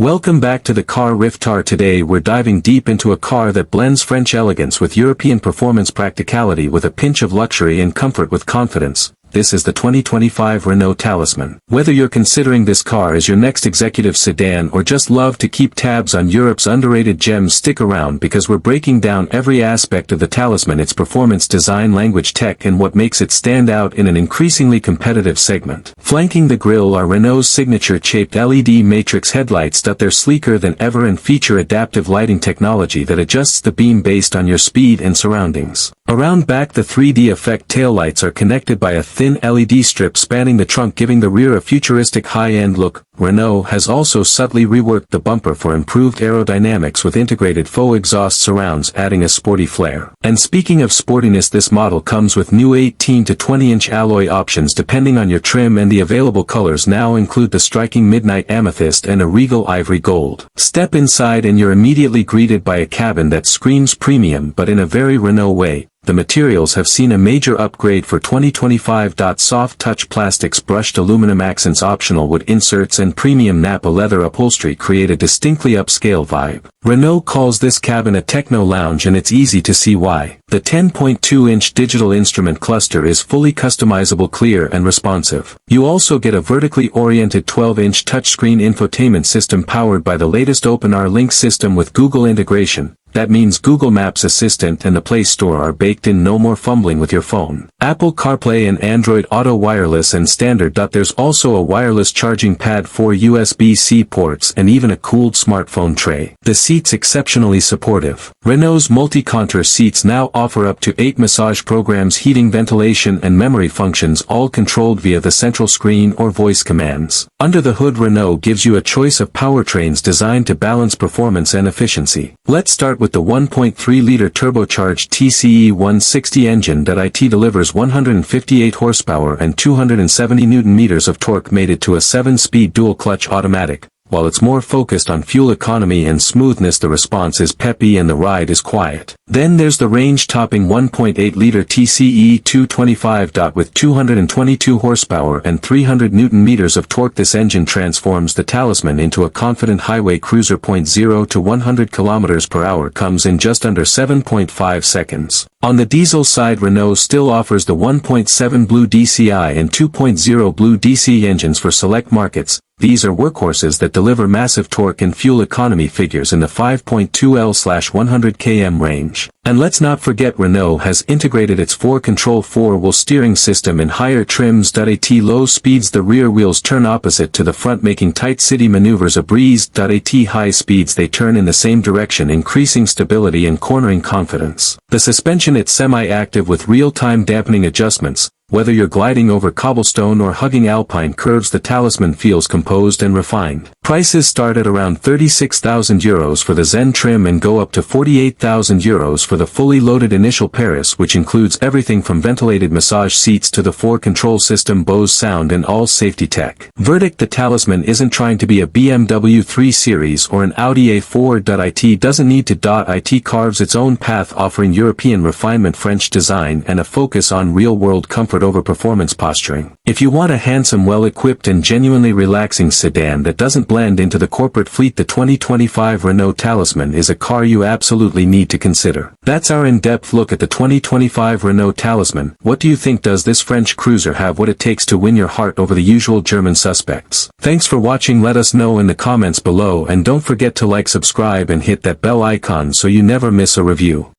Welcome back to the Car Riftar. Today we're diving deep into a car that blends French elegance with European performance, practicality with a pinch of luxury, and comfort with confidence. This is the 2025 Renault Talisman. Whether you're considering this car as your next executive sedan or just love to keep tabs on Europe's underrated gems, stick around because we're breaking down every aspect of the Talisman, its performance, design, language, tech, and what makes it stand out in an increasingly competitive segment. Flanking the grille are Renault's signature-shaped LED matrix headlights. They're sleeker than ever and feature adaptive lighting technology that adjusts the beam based on your speed and surroundings. Around back, the 3D effect taillights are connected by a thin LED strip spanning the trunk, giving the rear a futuristic high-end look. Renault has also subtly reworked the bumper for improved aerodynamics with integrated faux exhaust surrounds, adding a sporty flair. And speaking of sportiness, this model comes with new 18 to 20-inch alloy options depending on your trim, and the available colors now include the striking midnight amethyst and a regal ivory gold. Step inside and you're immediately greeted by a cabin that screams premium, but in a very Renault way. The materials have seen a major upgrade for 2025. Soft touch plastics, brushed aluminum accents, optional wood inserts, and premium Napa leather upholstery create a distinctly upscale vibe. Renault calls this cabin a Techno Lounge, and it's easy to see why. The 10.2-inch digital instrument cluster is fully customizable, clear, and responsive. You also get a vertically oriented 12-inch touchscreen infotainment system powered by the latest OpenR Link system with Google integration. That means Google Maps Assistant and the Play Store are baked in, no more fumbling with your phone. Apple CarPlay and Android Auto wireless and standard. There's also a wireless charging pad, 4 USB-C ports, and even a cooled smartphone tray. The seats exceptionally supportive. Renault's multi-contour seats now offer up to 8 massage programs, heating, ventilation, and memory functions, all controlled via the central screen or voice commands. Under the hood, Renault gives you a choice of powertrains designed to balance performance and efficiency. Let's start with the 1.3-liter turbocharged TCE 160 engine that delivers 158 horsepower and 270 Nm of torque, mated to a 7-speed dual-clutch automatic. While it's more focused on fuel economy and smoothness, the response is peppy and the ride is quiet. Then there's the range-topping 1.8-liter TCE 225. With 222 horsepower and 300 Nm of torque, this engine transforms the Talisman into a confident highway cruiser. 0 to 100 km/h comes in just under 7.5 seconds. On the diesel side, Renault still offers the 1.7 Blue DCI and 2.0 Blue DC engines for select markets. These are workhorses that deliver massive torque and fuel economy figures in the 5.2 L/100 km range. And let's not forget, Renault has integrated its 4Control 4-wheel steering system in higher trims. At low speeds, the rear wheels turn opposite to the front, making tight city maneuvers a breeze. At high speeds, they turn in the same direction, increasing stability and cornering confidence. The suspension, it's semi-active with real-time dampening adjustments. Whether you're gliding over cobblestone or hugging alpine curves, the Talisman feels composed and refined. Prices start at around €36,000 for the Zen trim and go up to €48,000 for the fully loaded initial Paris, which includes everything from ventilated massage seats to the 4Control system, Bose sound, and all safety tech. Verdict: the Talisman isn't trying to be a BMW 3 Series or an Audi A4. It doesn't need to. It carves its own path, offering European refinement, French design, and a focus on real-world comfort over performance posturing. If you want a handsome, well-equipped, and genuinely relaxing sedan that doesn't blend into the corporate fleet, the 2025 Renault Talisman is a car you absolutely need to consider. That's our in-depth look at the 2025 Renault Talisman. What do you think? Does this French cruiser have what it takes to win your heart over the usual German suspects? Thanks for watching. Let us know in the comments below, and don't forget to like, subscribe, and hit that bell icon so you never miss a review.